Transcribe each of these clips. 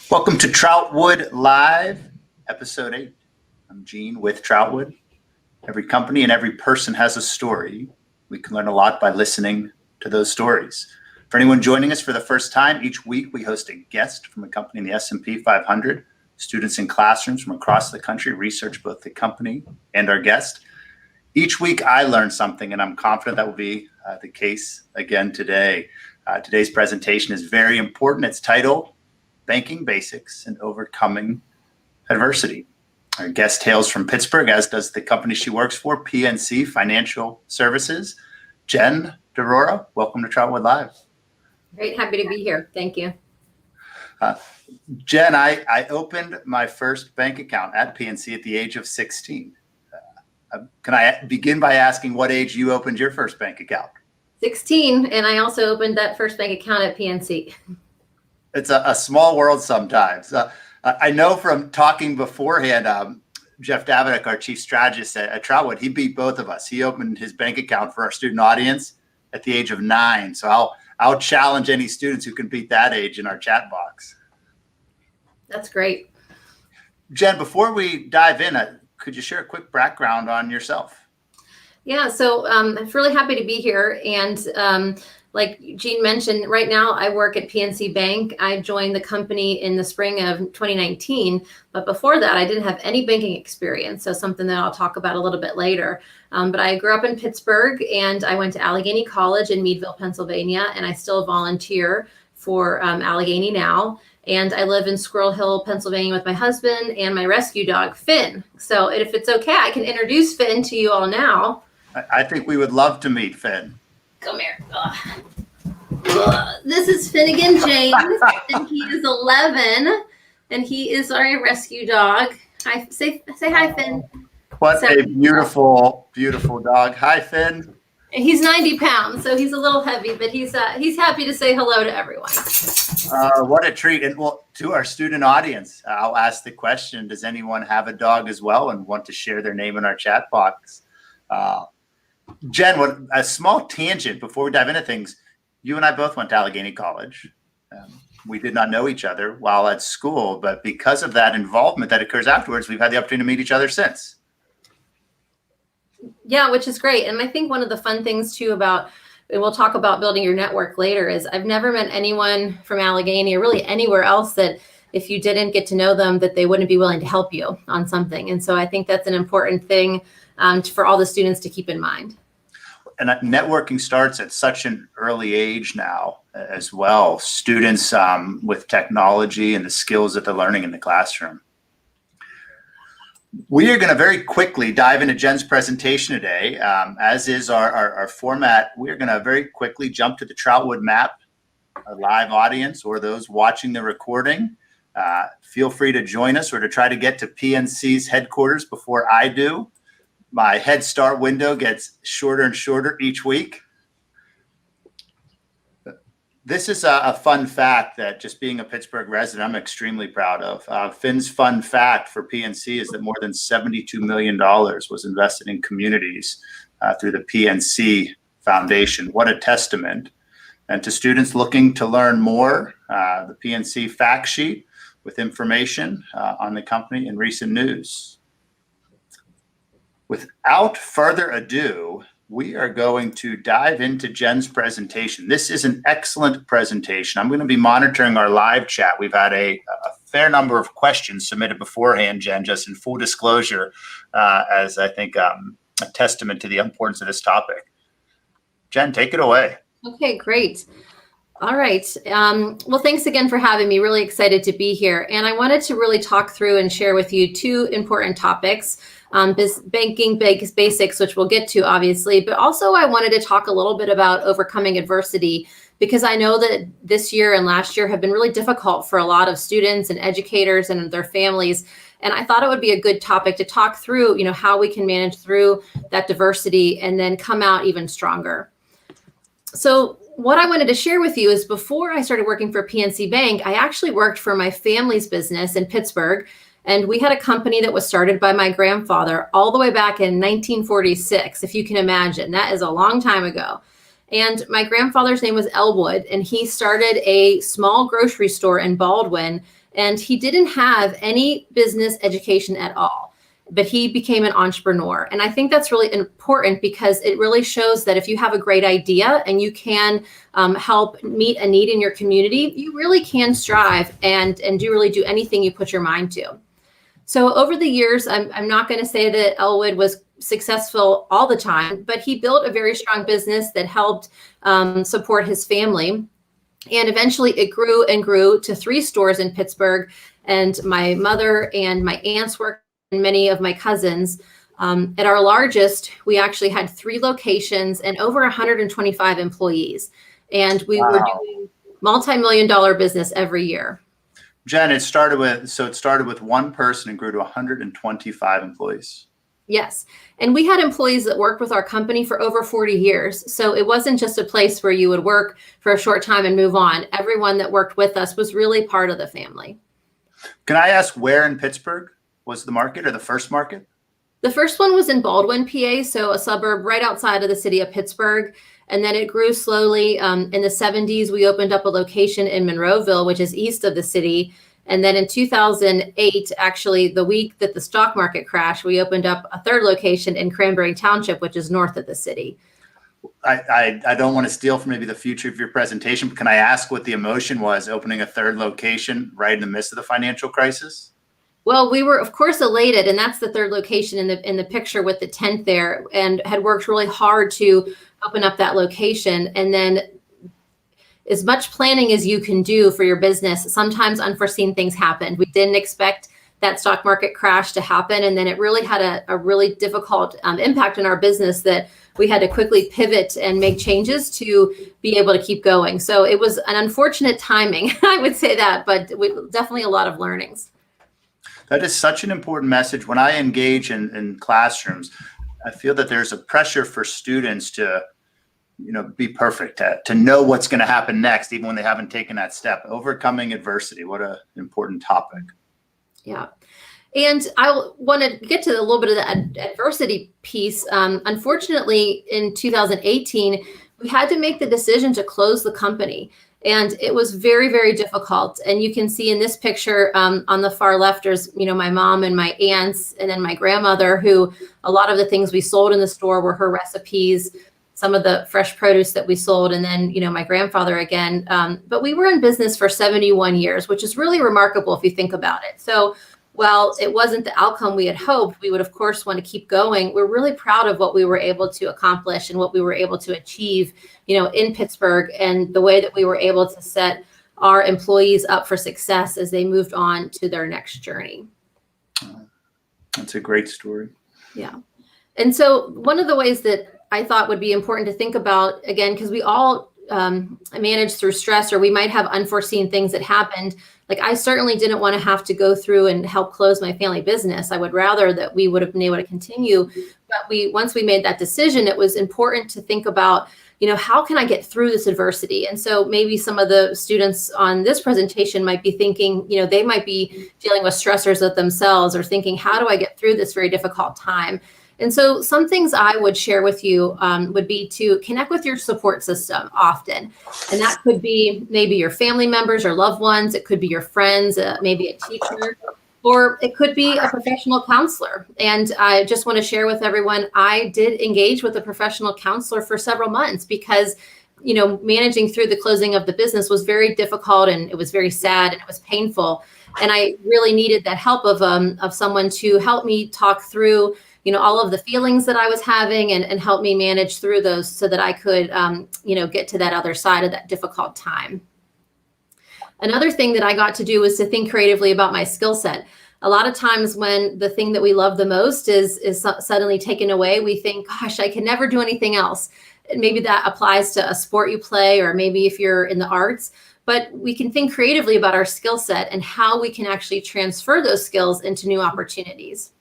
Welcome to Troutwood Live, episode 8. I'm Gene with Troutwood. Every company and every person has a story. We can learn a lot by listening to those stories. For anyone joining us for the first time, each week we host a guest from a company in the S&P 500. Students in classrooms from across the country research both the company and our guest. Each week I learn something, and I'm confident that will be the case again today. Today's presentation is very important. It's titled Banking Basics and Overcoming Adversity. Our guest hails from Pittsburgh, as does the company she works for, PNC Financial Services. Jenn Daurora, welcome to Troutwood Live. Great, happy to be here. Thank you. Jenn, I opened my first bank account at PNC at the age of 16. Can I begin by asking what age you opened your first bank account? 16, and I also opened that first bank account at PNC. It's a small world sometimes. I know from talking beforehand, Jeff Davidic, our chief strategist at Troutwood, he beat both of us. He opened his bank account for our student audience at the age of 9. So I'll challenge any students who can beat that age in our chat box. That's great. Jenn, before we dive in, could you share a quick background on yourself? Yeah, so I'm really happy to be here. And like Gene mentioned, right now I work at PNC Bank. I joined the company in the spring of 2019, but before that I didn't have any banking experience, so something that I'll talk about a little bit later. But I grew up in Pittsburgh, and I went to Allegheny College in Meadville, Pennsylvania, and I still volunteer for Allegheny now. And I live in Squirrel Hill, Pennsylvania with my husband and my rescue dog, Finn. So if it's okay, I can introduce Finn to you all now. I think we would love to meet Finn. Come here. This is Finnegan James, and he is 11, and he is our rescue dog. Hi, say hi, Finn. What a beautiful, beautiful dog. Hi, Finn. He's 90 pounds, so he's a little heavy, but he's happy to say hello to everyone. What a treat. And well, to our student audience, I'll ask the question, does anyone have a dog as well and want to share their name in our chat box? Jenn, a small tangent before we dive into things. You and I both went to Allegheny College. We did not know each other while at school, but because of that involvement that occurs afterwards, we've had the opportunity to meet each other since. Yeah, which is great. And I think one of the fun things too about, and we'll talk about building your network later, is I've never met anyone from Allegheny or really anywhere else that if you didn't get to know them, that they wouldn't be willing to help you on something. And so I think that's an important thing for all the students to keep in mind. And networking starts at such an early age now as well. Students with technology and the skills that they're learning in the classroom. We are going to very quickly dive into Jenn's presentation today. As is our format, we are going to very quickly jump to the Troutwood map, our live audience, or those watching the recording. Feel free to join us or to try to get to PNC's headquarters before I do. My Head Start window gets shorter and shorter each week. This is a fun fact that, just being a Pittsburgh resident, I'm extremely proud of. Finn's fun fact for PNC is that more than $72 million was invested in communities through the PNC Foundation. What a testament. And to students looking to learn more, the PNC fact sheet with information on the company and recent news. Without further ado, we are going to dive into Jenn's presentation. This is an excellent presentation. I'm going to be monitoring our live chat. We've had a fair number of questions submitted beforehand, Jenn, just in full disclosure, as I think a testament to the importance of this topic. Jenn, take it away. Okay, great. All right. Well, thanks again for having me. Really excited to be here. And I wanted to really talk through and share with you two important topics. Banking basics, which we'll get to obviously, but also I wanted to talk a little bit about overcoming adversity, because I know that this year and last year have been really difficult for a lot of students and educators and their families. And I thought it would be a good topic to talk through, how we can manage through that diversity and then come out even stronger. So what I wanted to share with you is, before I started working for PNC Bank, I actually worked for my family's business in Pittsburgh. And we had a company that was started by my grandfather all the way back in 1946, if you can imagine. That is a long time ago. And my grandfather's name was Elwood, and he started a small grocery store in Baldwin And he didn't have any business education at all, but he became an entrepreneur. And I think that's really important because it really shows that if you have a great idea and you can help meet a need in your community, you really can strive and do really do anything you put your mind to. So over the years, I'm not going to say that Elwood was successful all the time, but he built a very strong business that helped support his family. And eventually it grew and grew to 3 stores in Pittsburgh. And my mother and my aunts worked, and many of my cousins. At our largest, we actually had 3 locations and over 125 employees. And we were doing multi-million-dollar business every year. Jenn, it started with one person and grew to 125 employees. Yes. And we had employees that worked with our company for over 40 years. So it wasn't just a place where you would work for a short time and move on. Everyone that worked with us was really part of the family. Can I ask where in Pittsburgh was the market, or the first market? The first one was in Baldwin, PA, so a suburb right outside of the city of Pittsburgh. And then it grew slowly. In the 70s, we opened up a location in Monroeville, which is east of the city. And then in 2008, actually, the week that the stock market crashed, we opened up a 3rd location in Cranberry Township, which is north of the city. I don't want to steal from maybe the future of your presentation, but can I ask what the emotion was opening a 3rd location right in the midst of the financial crisis? Well, we were, of course, elated, and that's the 3rd location in the picture with the tent there, and had worked really hard to open up that location. And then as much planning as you can do for your business, sometimes unforeseen things happen. We didn't expect that stock market crash to happen, and then it really had a really difficult impact on our business that we had to quickly pivot and make changes to be able to keep going. So it was an unfortunate timing, I would say that, but definitely a lot of learnings. That is such an important message. When I engage in classrooms, I feel that there's a pressure for students to, be perfect, to know what's going to happen next, even when they haven't taken that step. Overcoming adversity. What an important topic. Yeah. And I want to get to a little bit of the adversity piece. Unfortunately, in 2018, we had to make the decision to close the company. And it was very, very difficult. And you can see in this picture on the far left, there's, my mom and my aunts, and then my grandmother, who a lot of the things we sold in the store were her recipes, some of the fresh produce that we sold, and then, my grandfather again. But we were in business for 71 years, which is really remarkable if you think about it. So while it wasn't the outcome we had hoped, we would, of course, want to keep going. We're really proud of what we were able to accomplish and what we were able to achieve, in Pittsburgh, and the way that we were able to set our employees up for success as they moved on to their next journey. That's a great story. Yeah. And so one of the ways that I thought would be important to think about, again, because we all manage through stress, or we might have unforeseen things that happened. Like, I certainly didn't want to have to go through and help close my family business. I would rather that we would have been able to continue. But once we made that decision, it was important to think about, how can I get through this adversity? And so maybe some of the students on this presentation might be thinking, they might be dealing with stressors of themselves, or thinking, how do I get through this very difficult time? And so some things I would share with you would be to connect with your support system often. And that could be maybe your family members or loved ones. It could be your friends, maybe a teacher, or it could be a professional counselor. And I just want to share with everyone, I did engage with a professional counselor for several months because, managing through the closing of the business was very difficult, and it was very sad, and it was painful. And I really needed that help of someone to help me talk through all of the feelings that I was having, and help me manage through those so that I could, get to that other side of that difficult time. Another thing that I got to do was to think creatively about my skill set. A lot of times when the thing that we love the most is suddenly taken away, we think, gosh, I can never do anything else. And maybe that applies to a sport you play, or maybe if you're in the arts. But we can think creatively about our skill set and how we can actually transfer those skills into new opportunities.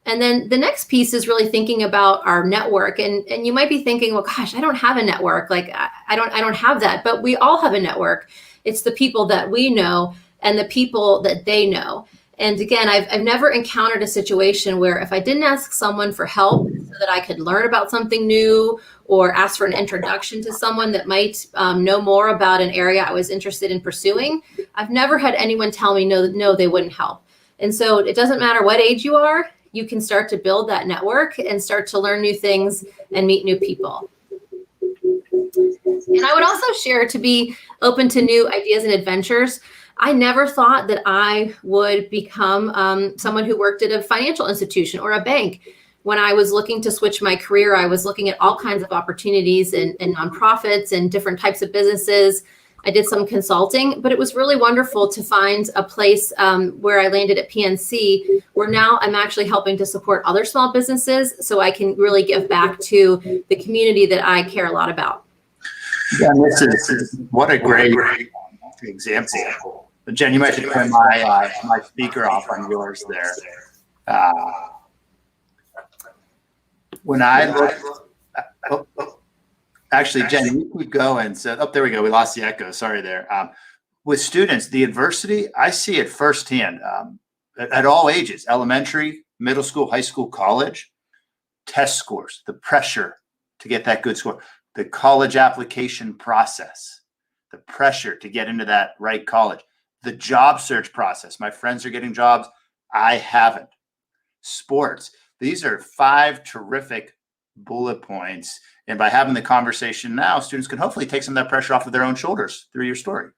And then the next piece is really thinking about our network. And you might be thinking, well, gosh, I don't have a network. Like, I don't have that. But we all have a network. It's the people that we know and the people that they know. And again, I've never encountered a situation where if I didn't ask someone for help so that I could learn about something new, or ask for an introduction to someone that might know more about an area I was interested in pursuing, I've never had anyone tell me no, they wouldn't help. And so it doesn't matter what age you are, you can start to build that network and start to learn new things and meet new people. And I would also share to be open to new ideas and adventures. I never thought that I would become someone who worked at a financial institution or a bank. When I was looking to switch my career, I was looking at all kinds of opportunities and nonprofits and different types of businesses. I did some consulting, but it was really wonderful to find a place where I landed at PNC, where now I'm actually helping to support other small businesses so I can really give back to the community that I care a lot about. Yeah, this is what a great example. Jen, you might have to turn my speaker off on yours there. When I look, actually, Jen, you keep going. So, there we go. We lost the echo. Sorry there. With students, the adversity, I see it firsthand at all ages, elementary, middle school, high school, college, test scores, the pressure to get that good score, the college application process, the pressure to get into that right college, the job search process. My friends are getting jobs. I haven't. Sports. These are 5 terrific bullet points. And by having the conversation now, students can hopefully take some of that pressure off of their own shoulders through your story.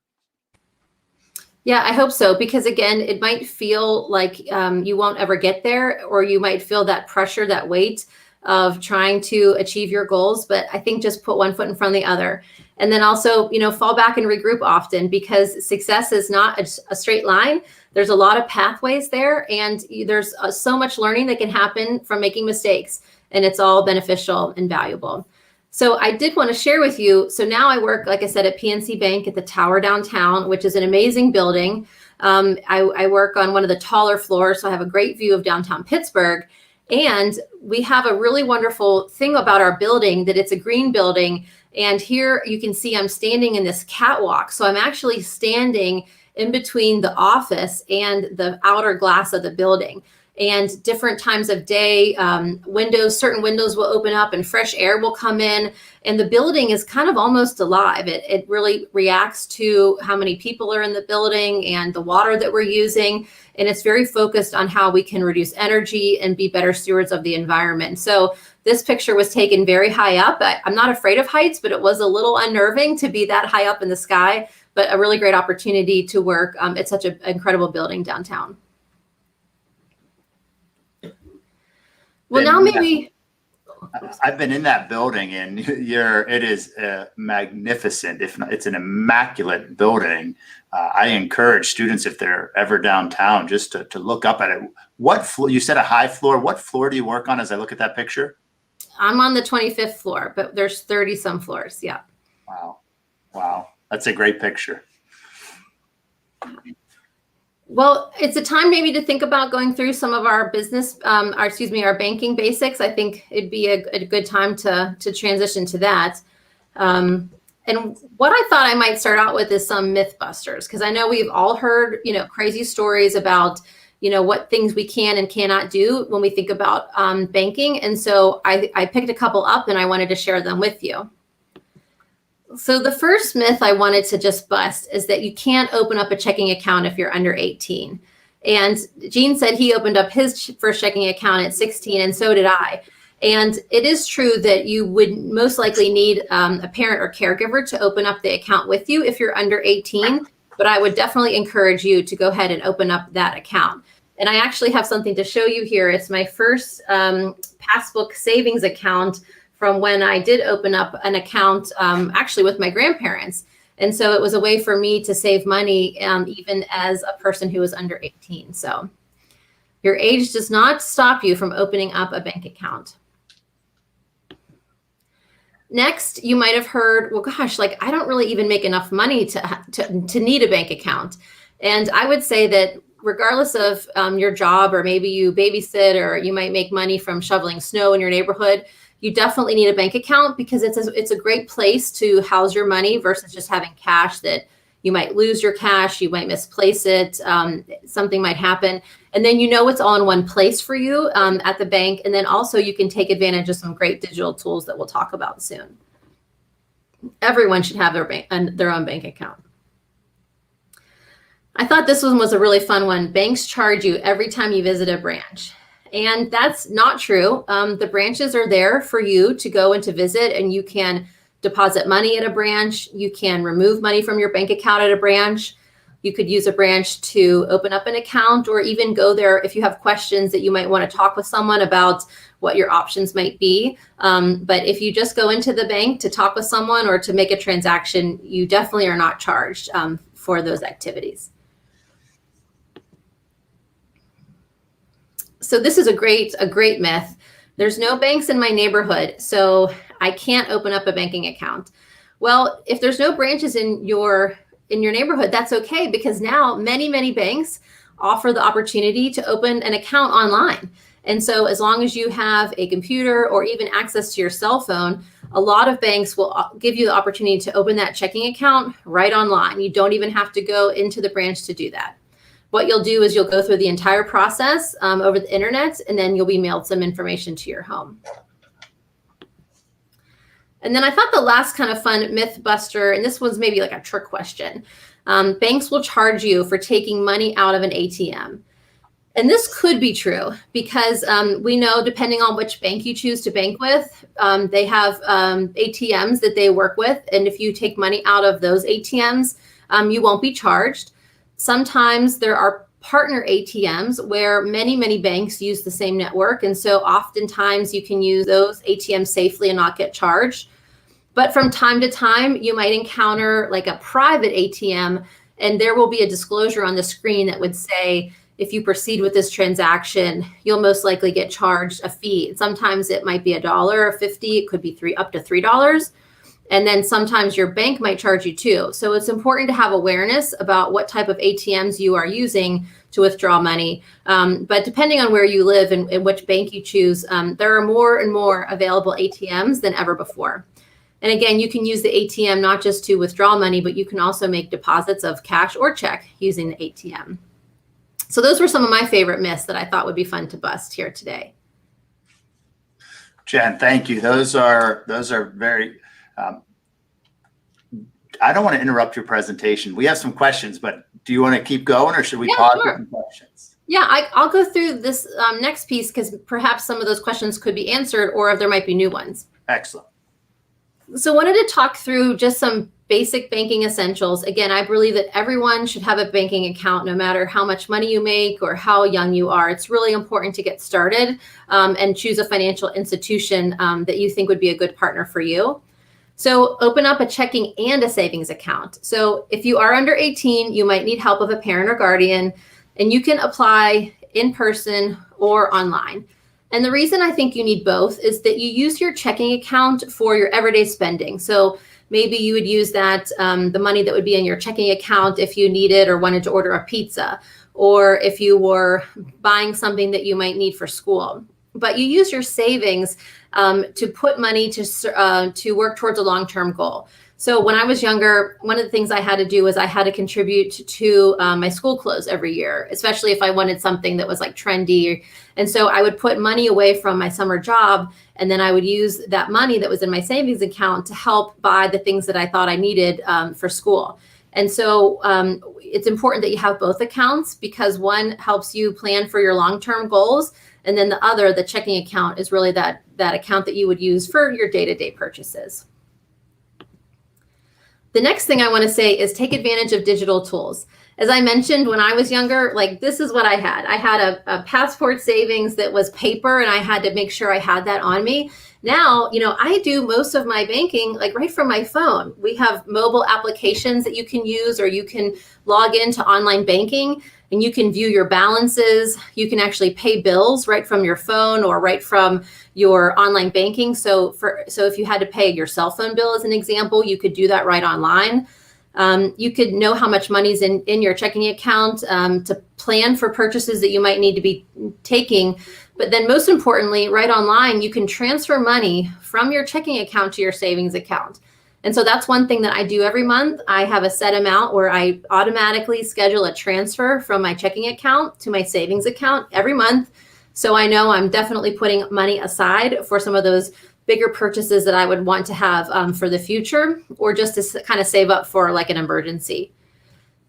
Yeah, I hope so. Because again, it might feel like you won't ever get there, or you might feel that pressure, that weight of trying to achieve your goals. But I think just put one foot in front of the other. And then also, fall back and regroup often, because success is not a straight line. There's a lot of pathways there, and there's so much learning that can happen from making mistakes, and it's all beneficial and valuable. So I did want to share with you. So now I work, like I said, at PNC Bank at the Tower downtown, which is an amazing building. I work on one of the taller floors, so I have a great view of downtown Pittsburgh. And we have a really wonderful thing about our building, that it's a green building. And here you can see I'm standing in this catwalk. So I'm actually standing in between the office and the outer glass of the building. And different times of day, certain windows will open up and fresh air will come in. And the building is kind of almost alive. It really reacts to how many people are in the building and the water that we're using. And it's very focused on how we can reduce energy and be better stewards of the environment. So this picture was taken very high up. I'm not afraid of heights, but it was a little unnerving to be that high up in the sky, but a really great opportunity to work at such an incredible building downtown. Well, now maybe I've been in that building, and it is magnificent. If not, it's an immaculate building. I encourage students, if they're ever downtown, just to look up at it. What floor? You said a high floor. What floor do you work on? As I look at that picture, I'm on the 25th floor, but there's 30 some floors. Yeah. Wow, that's a great picture. Well, it's a time maybe to think about going through some of our our banking basics. I think it'd be a good time to transition to that. And what I thought I might start out with is some myth busters, because I know we've all heard, crazy stories about, what things we can and cannot do when we think about banking. And so I picked a couple up and I wanted to share them with you. So the first myth I wanted to just bust is that you can't open up a checking account if you're under 18. And Gene said he opened up his first checking account at 16, and so did I. And it is true that you would most likely need a parent or caregiver to open up the account with you if you're under 18. But I would definitely encourage you to go ahead and open up that account. And I actually have something to show you here. It's my first passbook savings account from when I did open up an account actually with my grandparents. And so it was a way for me to save money even as a person who was under 18. So your age does not stop you from opening up a bank account. Next, you might have heard, well, gosh, I don't really even make enough money to need a bank account. And I would say that regardless of your job, or maybe you babysit, or you might make money from shoveling snow in your neighborhood, you definitely need a bank account, because it's a great place to house your money versus just having cash that you might lose your cash, you might misplace it, something might happen. And then it's all in one place for you at the bank. And then also you can take advantage of some great digital tools that we'll talk about soon. Everyone should have their own bank account. I thought this one was a really fun one. Banks charge you every time you visit a branch. And that's not true. The branches are there for you to go and to visit, and you can deposit money at a branch. You can remove money from your bank account at a branch. You could use a branch to open up an account, or even go there if you have questions that you might want to talk with someone about what your options might be. But if you just go into the bank to talk with someone or to make a transaction, you definitely are not charged for those activities. So this is a great myth. There's no banks in my neighborhood, so I can't open up a banking account. Well, if there's no branches in your neighborhood, that's okay, because now many banks offer the opportunity to open an account online. And so as long as you have a computer or even access to your cell phone, a lot of banks will give you the opportunity to open that checking account right online. You don't even have to go into the branch to do that. What you'll do is you'll go through the entire process over the internet, and then you'll be mailed some information to your home. And then I thought the last kind of fun myth buster, and this one's maybe like a trick question. Banks will charge you for taking money out of an ATM. And this could be true because we know, depending on which bank you choose to bank with, they have ATMs that they work with. And if you take money out of those ATMs, you won't be charged. Sometimes there are partner ATMs where many banks use the same network. And so oftentimes you can use those ATMs safely and not get charged. But from time to time, you might encounter like a private ATM, and there will be a disclosure on the screen that would say, if you proceed with this transaction, you'll most likely get charged a fee. Sometimes it might be $1 or $50. It could be up to $3. And then sometimes your bank might charge you too. So it's important to have awareness about what type of ATMs you are using to withdraw money. But depending on where you live and which bank you choose, there are more and more available ATMs than ever before. And again, you can use the ATM not just to withdraw money, but you can also make deposits of cash or check using the ATM. So those were some of my favorite myths that I thought would be fun to bust here today. Jen, thank you. Those are very, I don't want to interrupt your presentation. We have some questions, but do you want to keep going, or should we pause sure. with some questions? Yeah, I'll go through this next piece because perhaps some of those questions could be answered, or there might be new ones. Excellent. So I wanted to talk through just some basic banking essentials. Again, I believe that everyone should have a banking account, no matter how much money you make or how young you are. It's really important to get started and choose a financial institution that you think would be a good partner for you. So open up a checking and a savings account. So if you are under 18, you might need help of a parent or guardian, and you can apply in person or online. And the reason I think you need both is that you use your checking account for your everyday spending. So maybe you would use that, the money that would be in your checking account if you needed or wanted to order a pizza, or if you were buying something that you might need for school. But you use your savings to put money to work towards a long-term goal. So when I was younger, one of the things I had to do was I had to contribute to my school clothes every year, especially if I wanted something that was like trendy. And so I would put money away from my summer job, and then I would use that money that was in my savings account to help buy the things that I thought I needed for school. And so it's important that you have both accounts, because one helps you plan for your long-term goals, and then the other, the checking account, is really that account that you would use for your day-to-day purchases. The next thing I want to say is take advantage of digital tools. As I mentioned, when I was younger, like this is what I had. I had a passport savings that was paper, and I had to make sure I had that on me. Now, I do most of my banking like right from my phone. We have mobile applications that you can use, or you can log into online banking and you can view your balances. You can actually pay bills right from your phone or right from your online banking. So if you had to pay your cell phone bill, as an example, you could do that right online. You could know how much money's in your checking account to plan for purchases that you might need to be taking. But then most importantly, right online, you can transfer money from your checking account to your savings account. And so that's one thing that I do every month. I have a set amount where I automatically schedule a transfer from my checking account to my savings account every month. So I know I'm definitely putting money aside for some of those bigger purchases that I would want to have for the future, or just to kind of save up for like an emergency.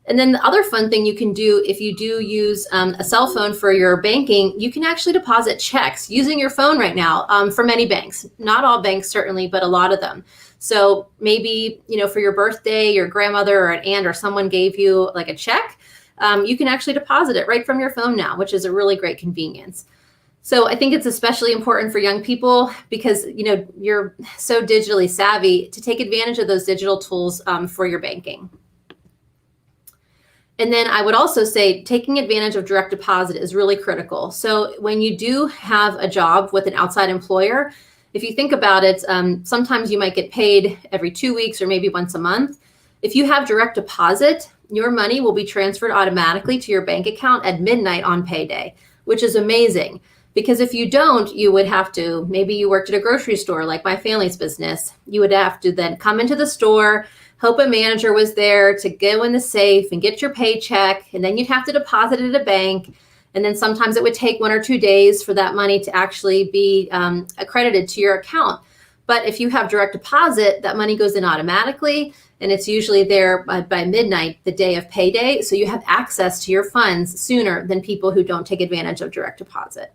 And then the other fun thing you can do if you do use a cell phone for your banking, you can actually deposit checks using your phone right now for many banks. Not all banks, certainly, but a lot of them. So maybe, for your birthday, your grandmother or an aunt or someone gave you like a check. You can actually deposit it right from your phone now, which is a really great convenience. So I think it's especially important for young people because, you're so digitally savvy to take advantage of those digital tools for your banking. And then I would also say taking advantage of direct deposit is really critical. So when you do have a job with an outside employer, if you think about it, sometimes you might get paid every 2 weeks or maybe once a month. If you have direct deposit, your money will be transferred automatically to your bank account at midnight on payday, which is amazing. Because if you don't, you would have to, maybe you worked at a grocery store like my family's business, you would have to then come into the store, hope a manager was there to go in the safe and get your paycheck, and then you'd have to deposit it at a bank. And then sometimes it would take 1 or 2 days for that money to actually be accredited to your account. But if you have direct deposit, that money goes in automatically, and it's usually there by midnight, the day of payday. So you have access to your funds sooner than people who don't take advantage of direct deposit.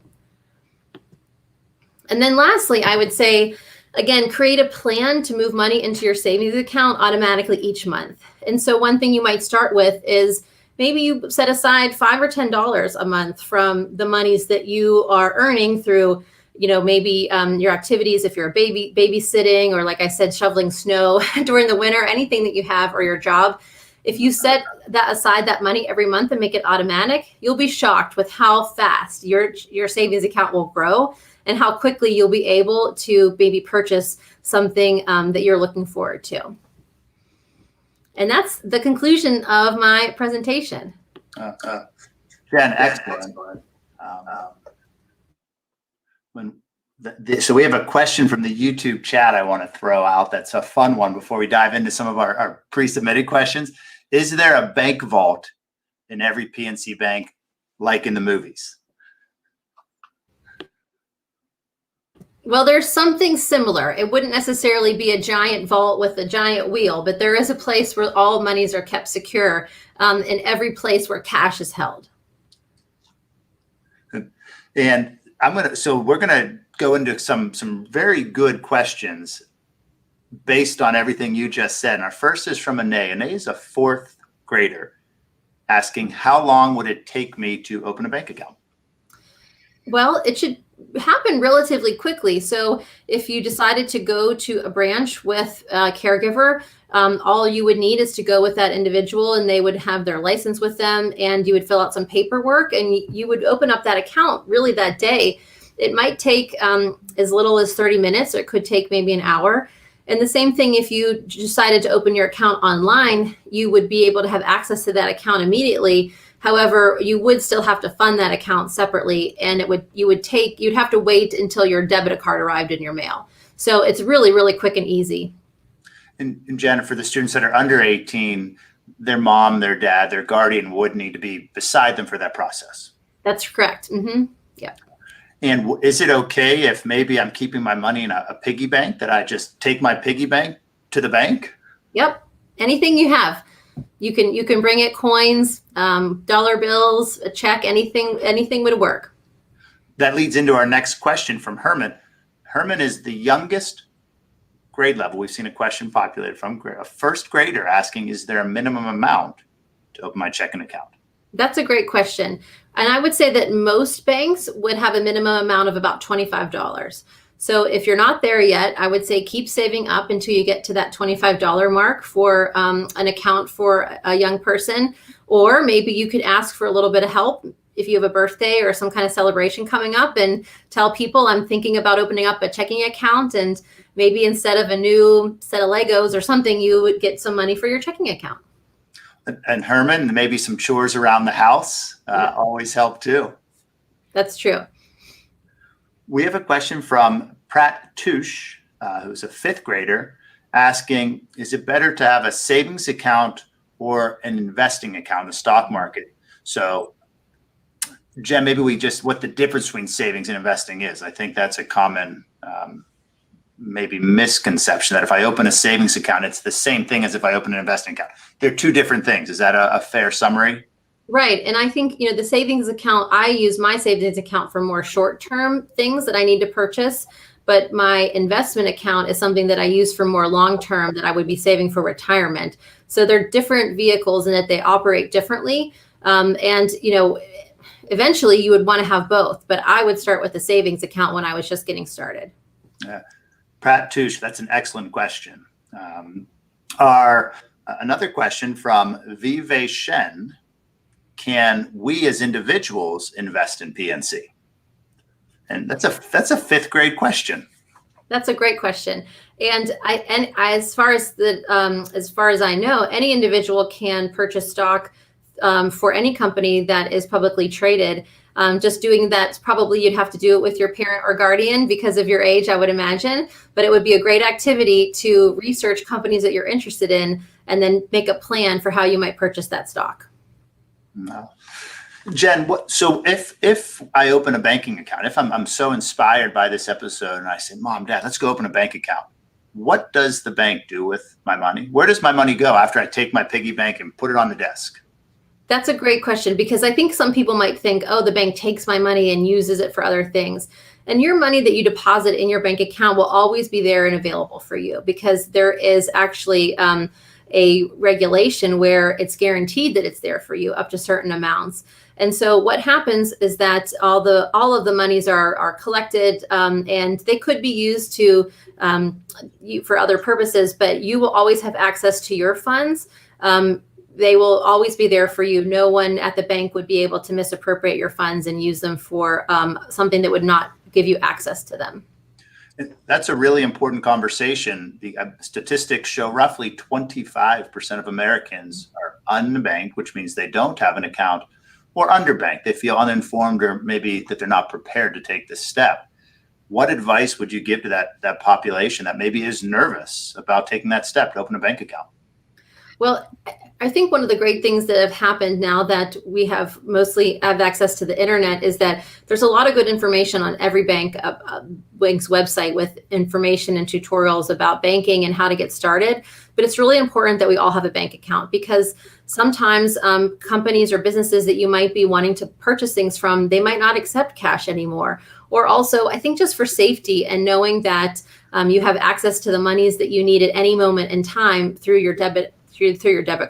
And then lastly, I would say, again, create a plan to move money into your savings account automatically each month. And so one thing you might start with is maybe you set aside $5 or $10 a month from the monies that you are earning through, maybe your activities, if you're babysitting, or like I said, shoveling snow during the winter, anything that you have, or your job. If you set that aside, that money every month, and make it automatic, you'll be shocked with how fast your savings account will grow and how quickly you'll be able to maybe purchase something that you're looking forward to. And that's the conclusion of my presentation. Jenn, excellent. So we have a question from the YouTube chat I want to throw out. That's a fun one before we dive into some of our pre-submitted questions. Is there a bank vault in every PNC bank like in the movies? Well, there's something similar. It wouldn't necessarily be a giant vault with a giant wheel, but there is a place where all monies are kept secure in every place where cash is held. And we're gonna go into some very good questions based on everything you just said. And our first is from Anae. Anae is a 4th grader asking, how long would it take me to open a bank account? Well, it should happen relatively quickly. So if you decided to go to a branch with a caregiver, all you would need is to go with that individual, and they would have their license with them, and you would fill out some paperwork, and you would open up that account really that day. It might take as little as 30 minutes, or it could take maybe an hour. And the same thing, if you decided to open your account online, you would be able to have access to that account immediately. However, you would still have to fund that account separately, and you'd have to wait until your debit card arrived in your mail. So it's really, really quick and easy. And Jenn, for the students that are under 18, their mom, their dad, their guardian would need to be beside them for that process. That's correct. Mm-hmm. Yeah. And is it okay if maybe I'm keeping my money in a piggy bank, that I just take my piggy bank to the bank? Yep. Anything you have. You can bring it, coins, dollar bills, a check, anything would work. That leads into our next question from Herman. Herman is the youngest grade level. We've seen a question populated from a 1st grader asking, is there a minimum amount to open my checking account? That's a great question. And I would say that most banks would have a minimum amount of about $25. So if you're not there yet, I would say keep saving up until you get to that $25 mark for an account for a young person. Or maybe you could ask for a little bit of help if you have a birthday or some kind of celebration coming up, and tell people, I'm thinking about opening up a checking account, and maybe instead of a new set of Legos or something, you would get some money for your checking account. And Herman, maybe some chores around the house always help too. That's true. We have a question from Pratt Touche, who's a 5th grader, asking, is it better to have a savings account or an investing account, a stock market? So, Jenn, maybe what the difference between savings and investing is. I think that's a common maybe misconception that if I open a savings account, it's the same thing as if I open an investing account. They're two different things. Is that a fair summary? Right. And I think, the savings account, I use my savings account for more short-term things that I need to purchase. But my investment account is something that I use for more long-term that I would be saving for retirement. So they're different vehicles in that they operate differently. And eventually you would want to have both, but I would start with the savings account when I was just getting started. Pratt Touche, that's an excellent question. Another question from Vive Shen. Can we as individuals invest in PNC? And that's a fifth grade question. That's a great question. And as far as I know, any individual can purchase stock for any company that is publicly traded. Just doing that, probably you'd have to do it with your parent or guardian because of your age, I would imagine. But it would be a great activity to research companies that you're interested in and then make a plan for how you might purchase that stock. No. Jenn, so if I open a banking account, if I'm so inspired by this episode and I say, Mom, Dad, let's go open a bank account, what does the bank do with my money? Where does my money go after I take my piggy bank and put it on the desk? That's a great question, because I think some people might think, oh, the bank takes my money and uses it for other things. And your money that you deposit in your bank account will always be there and available for you, because there is actually a regulation where it's guaranteed that it's there for you up to certain amounts. And so what happens is that all of the monies are collected, and they could be used for other purposes, but you will always have access to your funds. They will always be there for you. No one at the bank would be able to misappropriate your funds and use them for something that would not give you access to them. That's a really important conversation. The statistics show roughly 25% of Americans are unbanked, which means they don't have an account, or underbanked. They feel uninformed, or maybe that they're not prepared to take this step. What advice would you give to that population that maybe is nervous about taking that step to open a bank account? Well, I think one of the great things that have happened now that we have mostly have access to the internet is that there's a lot of good information on every bank's website with information and tutorials about banking and how to get started. But it's really important that we all have a bank account, because sometimes companies or businesses that you might be wanting to purchase things from, they might not accept cash anymore. Or also, I think just for safety and knowing that you have access to the monies that you need at any moment in time through your debit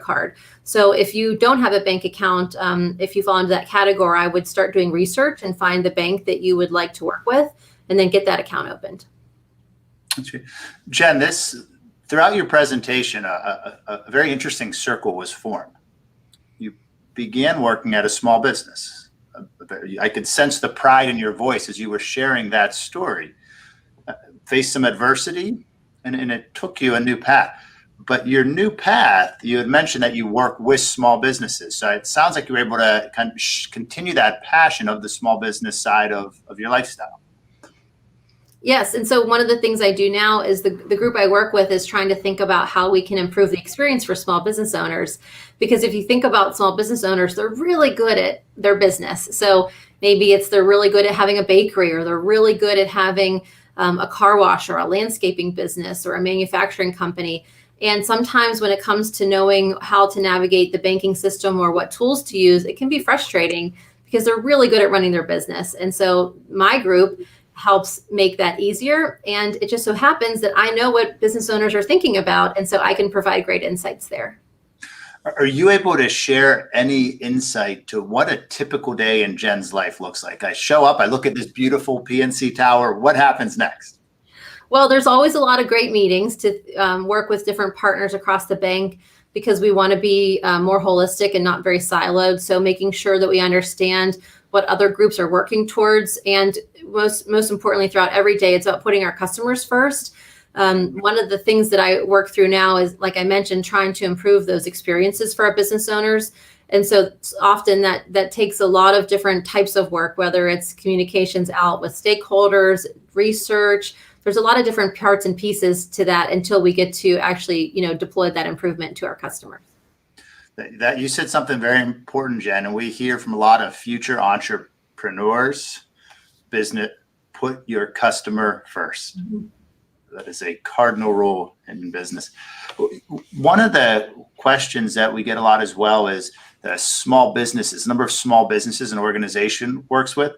card. So if you don't have a bank account, if you fall into that category, I would start doing research and find the bank that you would like to work with, and then get that account opened. Jenn, throughout your presentation, a very interesting circle was formed. You began working at a small business. I could sense the pride in your voice as you were sharing that story. Faced some adversity, and it took you a new path. But your new path, you had mentioned that you work with small businesses. So it sounds like you were able to kind of continue that passion of the small business side of your lifestyle. Yes. And so one of the things I do now is the group I work with is trying to think about how we can improve the experience for small business owners. Because if you think about small business owners, they're really good at their business. So maybe they're really good at having a bakery, or they're really good at having a car wash, or a landscaping business, or a manufacturing company. And sometimes when it comes to knowing how to navigate the banking system or what tools to use, it can be frustrating because they're really good at running their business. And so my group helps make that easier. And it just so happens that I know what business owners are thinking about. And so I can provide great insights there. Are you able to share any insight to what a typical day in Jenn's life looks like? I show up, I look at this beautiful PNC tower. What happens next? Well, there's always a lot of great meetings to work with different partners across the bank, because we want to be more holistic and not very siloed. So making sure that we understand what other groups are working towards. And most importantly, throughout every day, it's about putting our customers first. One of the things that I work through now is, like I mentioned, trying to improve those experiences for our business owners. And so often that takes a lot of different types of work, whether it's communications out with stakeholders, research. There's a lot of different parts and pieces to that until we get to actually, deploy that improvement to our customers. That you said something very important, Jenn, and we hear from a lot of future entrepreneurs, business, put your customer first. Mm-hmm. That is a cardinal rule in business. One of the questions that we get a lot as well is the small businesses, number of small businesses an organization works with.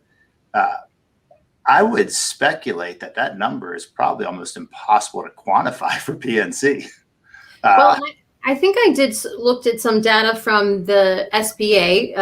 I would speculate that number is probably almost impossible to quantify for PNC. Well, I think I looked at some data from the SBA,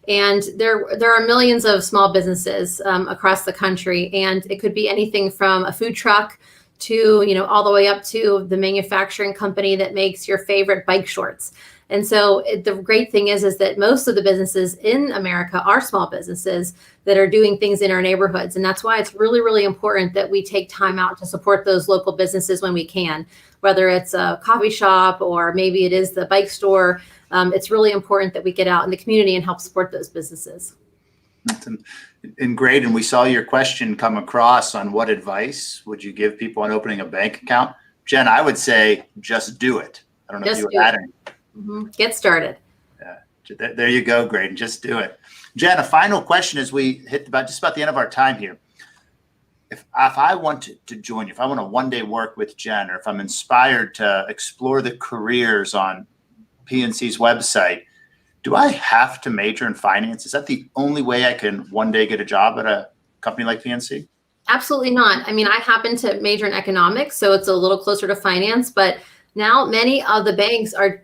and there are millions of small businesses across the country, and it could be anything from a food truck to, all the way up to the manufacturing company that makes your favorite bike shorts. And so the great thing is that most of the businesses in America are small businesses that are doing things in our neighborhoods. And that's why it's really, really important that we take time out to support those local businesses when we can, whether it's a coffee shop or maybe it is the bike store. It's really important that we get out in the community and help support those businesses. And great. And we saw your question come across on what advice would you give people on opening a bank account? Jen, I would say just do it. I don't know if you would add anything. Get started. Yeah, there you go. Great. And just do it. Jen, a final question as we hit just about the end of our time here. If I want to join you, if I want to one day work with Jen, or if I'm inspired to explore the careers on PNC's website, do I have to major in finance? Is that the only way I can one day get a job at a company like PNC? Absolutely not. I mean, I happen to major in economics, so it's a little closer to finance, but now many of the banks are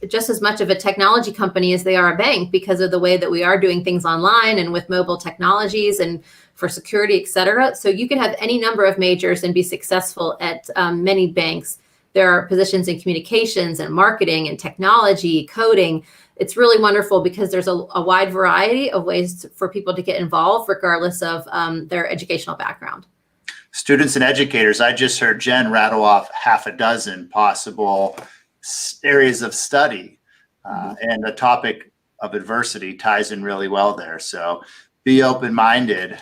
just as much of a technology company as they are a bank because of the way that we are doing things online and with mobile technologies and for security, et cetera. So you can have any number of majors and be successful at many banks. There are positions in communications and marketing and technology, coding. It's really wonderful because there's a wide variety of ways for people to get involved regardless of their educational background. Students and educators, I just heard Jen rattle off half a dozen possible areas of study, and the topic of adversity ties in really well there. So be open-minded.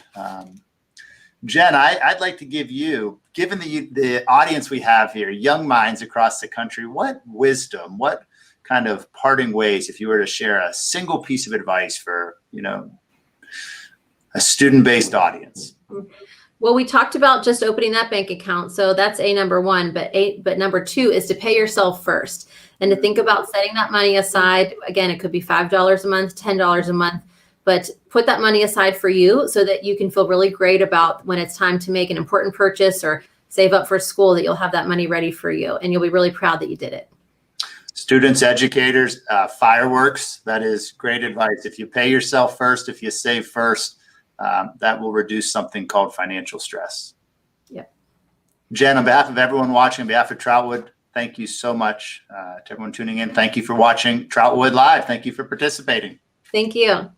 Jen, I'd like to give you, given the audience we have here, young minds across the country, what wisdom, what kind of parting ways, if you were to share a single piece of advice for, a student-based audience? Well, we talked about just opening that bank account. So that's number one, but number two is to pay yourself first and to think about setting that money aside. Again, it could be $5 a month, $10 a month, but put that money aside for you so that you can feel really great about when it's time to make an important purchase or save up for school, that you'll have that money ready for you and you'll be really proud that you did it. Students, educators, fireworks, that is great advice. If you pay yourself first, if you save first, that will reduce something called financial stress. Yep. Jen, on behalf of everyone watching, on behalf of Troutwood, thank you so much to everyone tuning in. Thank you for watching Troutwood Live. Thank you for participating. Thank you.